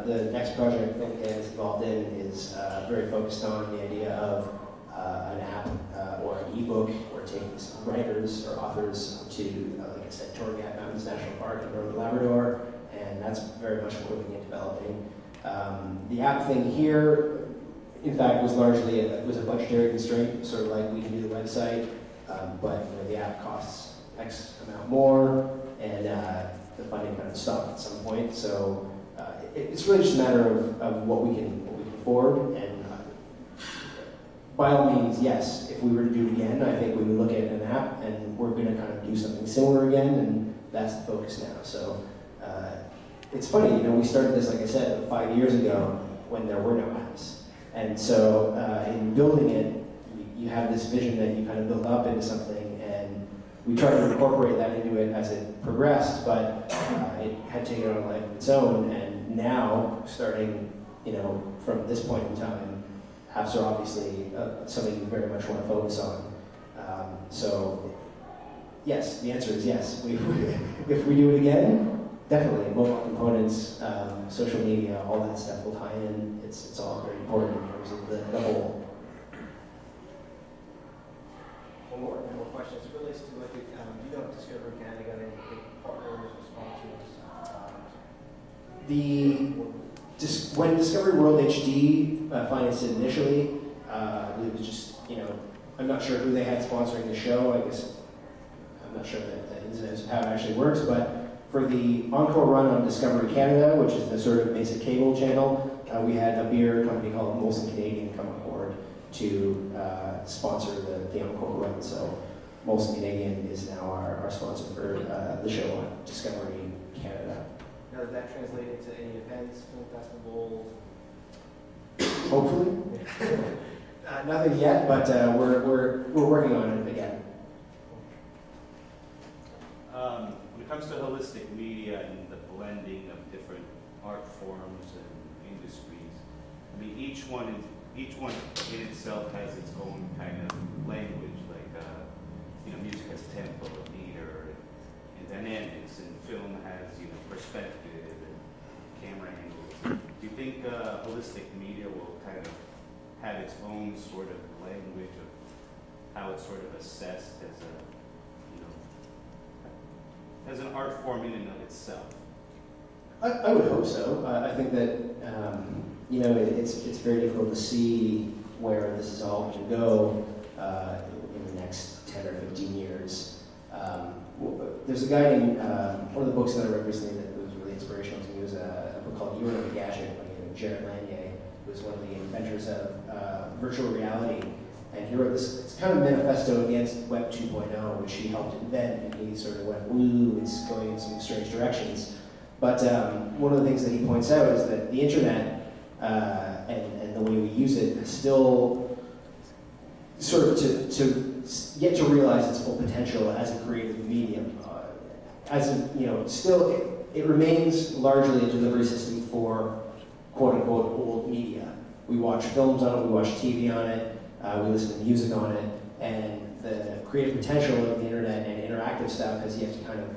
The next project filmmaker is involved in is very focused on the idea of an app or an ebook, or taking some writers or authors to, like I said, Torgat Mountains National Park in Northern Labrador, and that's very much what we're looking at developing. The app thing here, in fact, was largely a budgetary constraint, sort of like we can do the website, but the app costs X amount more, and the funding kind of stopped at some point. So it's really just a matter of what we can afford. And by all means, yes, if we were to do it again, I think we would look at an app, and we're going to kind of do something similar again, and that's the focus now. So it's funny, we started this, like I said, 5 years ago when there were no apps. And so in building it, you have this vision that you kind of build up into something, and we tried to incorporate that into it as it progressed, but it had taken on a life of its own. And now, starting, from this point in time, apps are obviously something you very much want to focus on. So, yes, the answer is yes. If we do it again, definitely, mobile components, social media, all that stuff will tie in. It's all very important in terms of the whole. One more question. It relates to, like, Discovery Canada got any big partners or sponsors? When Discovery World HD financed it initially, it was just, I'm not sure who they had sponsoring the show. I guess I'm not sure that the ins and outs of how it actually works, but for the encore run on Discovery Canada, which is the sort of basic cable channel, we had a beer company called Molson Canadian come on board to sponsor the encore run. So Molson Canadian is now our sponsor for the show on Discovery Canada. Now, does that translate into any events, film festivals? Hopefully. Nothing yet, but we're working on it again. When it comes to holistic media and the blending of different art forms and industries, I mean, each one in itself has its own kind of language. Like music has tempo, meter, and dynamics, and film has perspective and camera angles. Do you think holistic media will kind of have its own sort of language of how it's sort of assessed as an art form in and of itself? I would hope so. I think that it's very difficult to see where this is all going to go in the next 10 or 15 years. There's a guy named, one of the books that I read recently that was really inspirational to me was a book called You and the Gadget by Jared Lanier, who was one of the inventors of virtual reality. And he wrote this, it's kind of manifesto against Web 2.0, which he helped invent, and he sort of went, ooh, it's going in some strange directions. But one of the things that he points out is that the internet and the way we use it is still sort of to get to realize its full potential as a creative medium. Still, it remains largely a delivery system for quote-unquote old media. We watch films on it, we watch TV on it, we listen to music on it, and the creative potential of the internet and interactive stuff has yet to kind of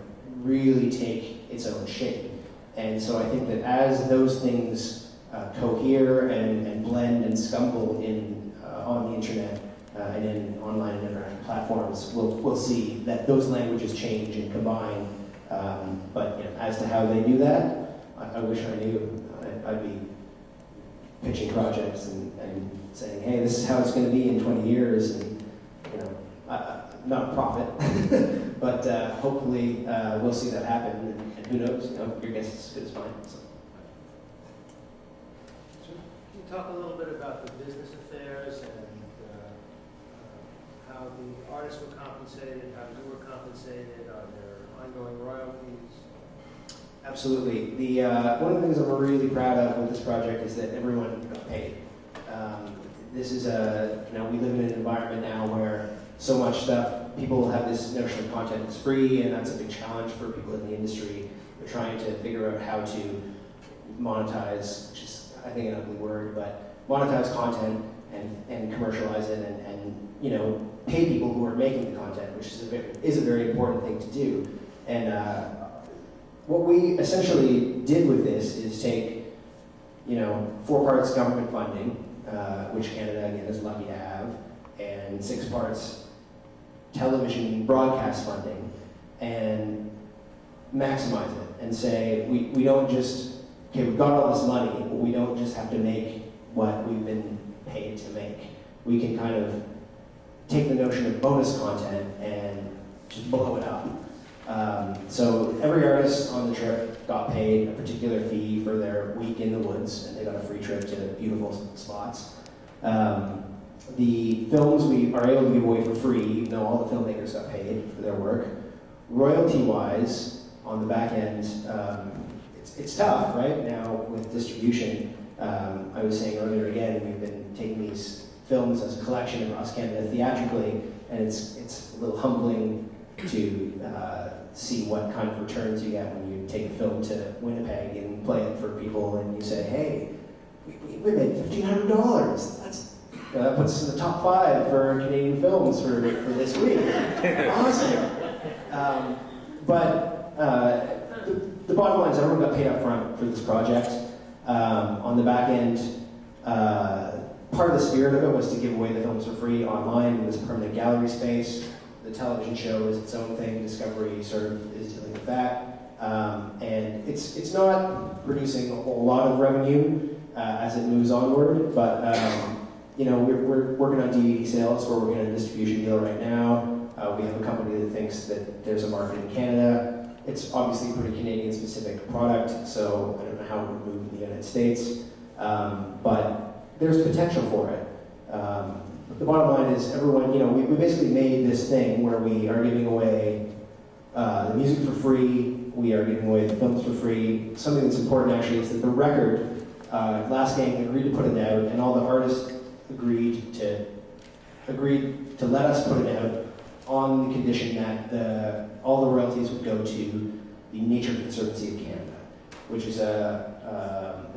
really take its own shape. And so I think that as those things cohere and blend and scumble on the internet and in online and interactive platforms, we'll see that those languages change and combine. But as to how they do that, I wish I knew. I'd be pitching projects and saying, hey, this is how it's going to be in 20 years, and not a prophet, but hopefully we'll see that happen. And who knows? Your guess is as good as mine. So. Can you talk a little bit about the business affairs and how the artists were compensated, how you were compensated? Are there ongoing royalties? Absolutely. One of the things I'm really proud of with this project is that everyone got paid. This is we live in an environment now where so much stuff, people have this notion of content is free, and that's a big challenge for people in the industry. They're trying to figure out how to monetize, which is, I think, an ugly word, but monetize content and commercialize it and pay people who are making the content, which is a very important thing to do. And what we essentially did with this is take, 4 parts government funding, which Canada, again, is lucky to have, and 6 parts television broadcast funding, and maximize it and say, we don't just, okay, we've got all this money, but we don't just have to make what we've been paid to make. We can kind of take the notion of bonus content and just blow it up. So every artist on the trip got paid a particular fee for their week in the woods, and they got a free trip to beautiful spots. The films we are able to give away for free, even though all the filmmakers got paid for their work. Royalty-wise, on the back end, it's tough, right? Now with distribution, I was saying earlier again, we've been taking these films as a collection across Canada theatrically, and it's a little humbling to see what kind of returns you get when you take a film to Winnipeg and play it for people, and you say, hey, we made $1,500. That puts us in the top 5 for Canadian films for this week. Awesome. But the bottom line is everyone got paid up front for this project. On the back end, part of the spirit of it was to give away the films for free online in this permanent gallery space. The television show is its own thing. Discovery sort of is dealing with that. And it's not producing a whole lot of revenue as it moves onward, but we're working on DVD sales. We're working on a distribution deal right now. We have a company that thinks that there's a market in Canada. It's obviously a pretty Canadian-specific product, so I don't know how it would move in the United States, but there's potential for it. The bottom line is everyone, we basically made this thing where we are giving away the music for free, we are giving away the films for free. Something that's important actually is that the record, Last Gang agreed to put it out, and all the artists agreed to let us put it out on the condition that all the royalties would go to the Nature Conservancy of Canada, which is a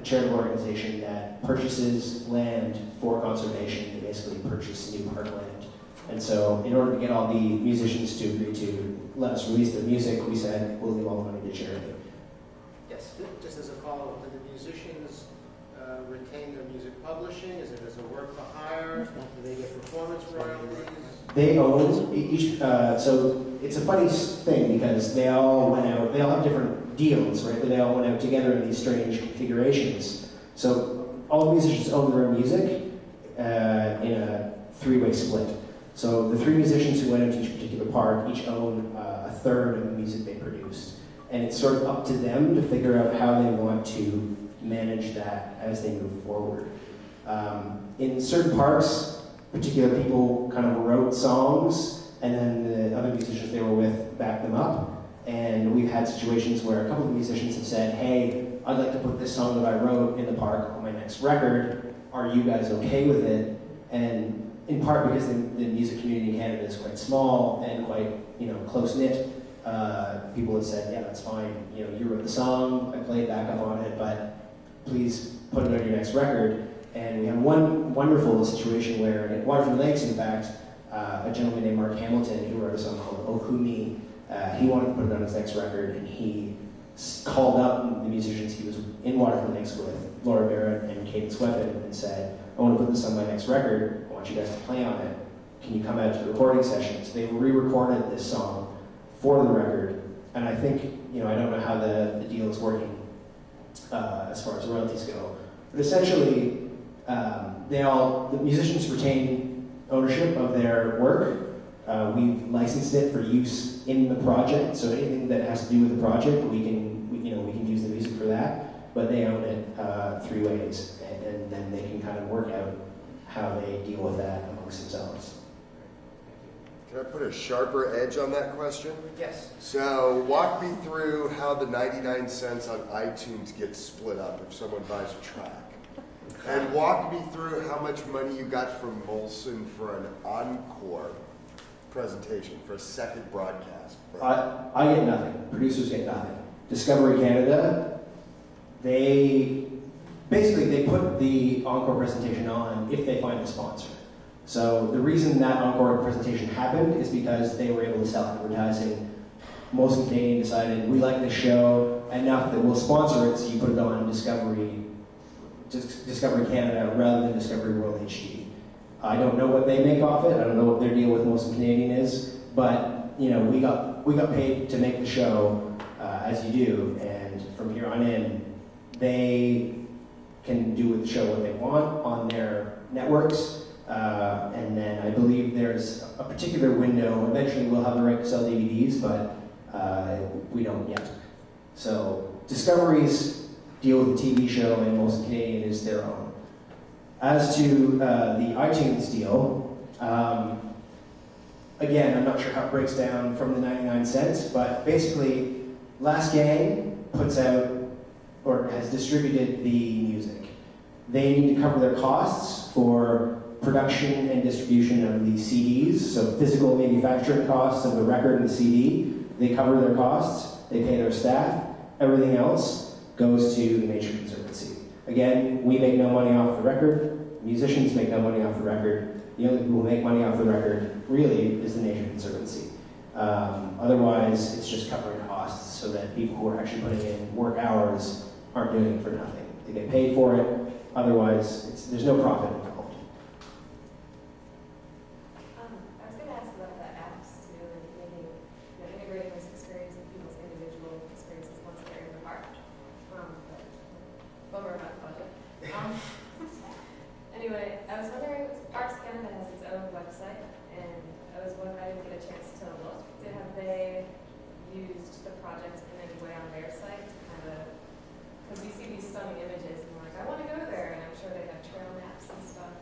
charitable organization that purchases land for conservation. They basically purchase new parkland. And so in order to get all the musicians to agree to let us release their music, we said, we'll leave all the money to charity. Yes. Just as a follow-up, do the musicians retain their music publishing? Is it as a work for hire? Do they get performance royalties? They own each, so it's a funny thing because they all went out, they all have different deals, right? But they all went out together in these strange configurations. So all the musicians own their own music in a 3-way split. So the 3 musicians who went out to each particular part each own a third of the music they produced. And it's sort of up to them to figure out how they want to manage that as they move forward. In certain parks, particular people kind of wrote songs, and then the other musicians they were with backed them up. And we've had situations where a couple of musicians have said, hey, I'd like to put this song that I wrote in the park on my next record. Are you guys okay with it? And in part because the music community in Canada is quite small and quite, close-knit, people have said, yeah, that's fine. You wrote the song, I played backup on it, but please put it on your next record. And we have one wonderful situation where at Waterford Lakes, in fact, a gentleman named Mark Hamilton, who wrote a song called Okumi, he wanted to put it on his next record, and he called up the musicians he was in Waterford Lakes with, Laura Barrett and Cadence Weapon, and said, I want to put this on my next record, I want you guys to play on it. Can you come out to the recording sessions? They re-recorded this song for the record, and I think, I don't know how the deal is working as far as royalties go, but essentially, the musicians retain ownership of their work. We've licensed it for use in the project, so anything that has to do with the project, we can use the music for that, but they own it 3 ways, and then they can kind of work out how they deal with that amongst themselves. Can I put a sharper edge on that question? Yes. So walk me through how the 99 cents on iTunes gets split up if someone buys a track. And walk me through how much money you got from Molson for an encore presentation, for a second broadcast. I get nothing. Producers get nothing. Discovery Canada, they put the encore presentation on if they find a sponsor. So the reason that encore presentation happened is because they were able to sell advertising. Molson Canadian decided, we like this show enough that we'll sponsor it, so you put it on Discovery Canada rather than Discovery World HD. I don't know what they make off it. I don't know what their deal with Molson Canadian is, but we got paid to make the show as you do, and from here on in, they can do with the show what they want on their networks, and then I believe there's a particular window. Eventually, we'll have the right to sell DVDs, but we don't yet. So Discovery's deal with the TV show and Molson Canadian is their own. As to the iTunes deal, again, I'm not sure how it breaks down from the 99 cents, but basically, Last Gang puts out, or has distributed the music. They need to cover their costs for production and distribution of the CDs, so physical manufacturing costs of the record and the CD. They cover their costs, they pay their staff. Everything else goes to the Nature Conservancy. Again, we make no money off the record, musicians make no money off the record. The only people who make money off the record, really, is the Nature Conservancy. Otherwise, it's just covering costs so that people who are actually putting in work hours aren't doing it for nothing. They get paid for it, otherwise, there's no profit involved. I was going to ask about the apps too, and maybe integrating this experience in people's individual experiences once they're in the park. Bummer about the budget. Anyway, I was wondering, Parks Canada has its own website, and I didn't get a chance to look. Have they used the project in any way on their site to kind of, because we see these stunning images and we're like, I want to go there, and I'm sure they have trail maps and stuff.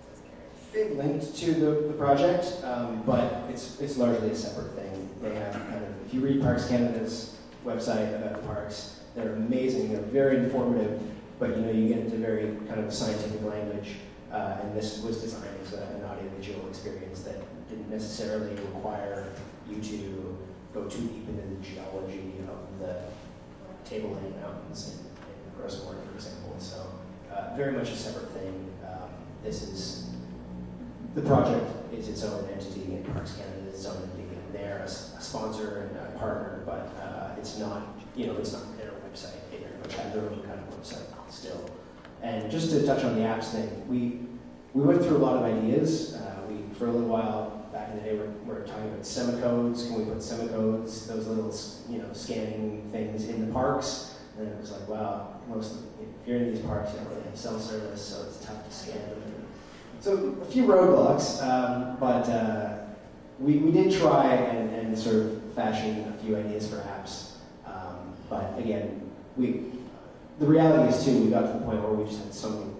So I was curious. They've linked to the project, but it's largely a separate thing. They have kind of, if you read Parks Canada's website about the parks, they're amazing, they're very informative, but you get into very kind of scientific language, and this was designed as an audiovisual experience that didn't necessarily require you to go too deep into the geology of the Table Land Mountains in Gross Moor, for example. So very much a separate thing. The project is its own entity, and Parks Canada is its own entity, and they're a sponsor and a partner, but it's not their website. They very much have their own kind of website still. And just to touch on the apps thing, we went through a lot of ideas. For a little while back in the day, we were talking about semicodes. Can we put semicodes, those little scanning things in the parks? And it was like, wow, if you're in these parks, you don't really have cell service, so it's tough to scan them. So a few roadblocks, but we did try and sort of fashion a few ideas for apps. But again, the reality is too, we got to the point where we just had so many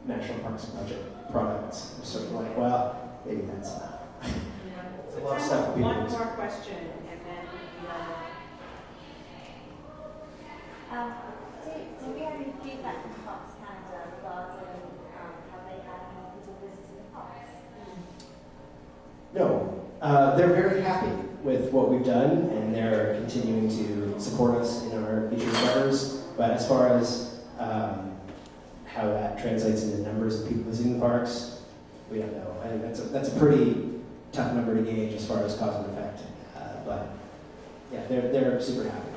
National Parks Project products. I'm sort of like, well, maybe that's enough. It's a lot of stuff for people One to more question, and then do we have any feedback from Parks Canada regarding how they have people visiting the parks? No, they're very happy with what we've done, and they're continuing to support us in our featured endeavors. But as far as how that translates into numbers of people visiting the parks, we don't know. I think that's a pretty tough number to gauge as far as cause and effect. But yeah, they're super happy.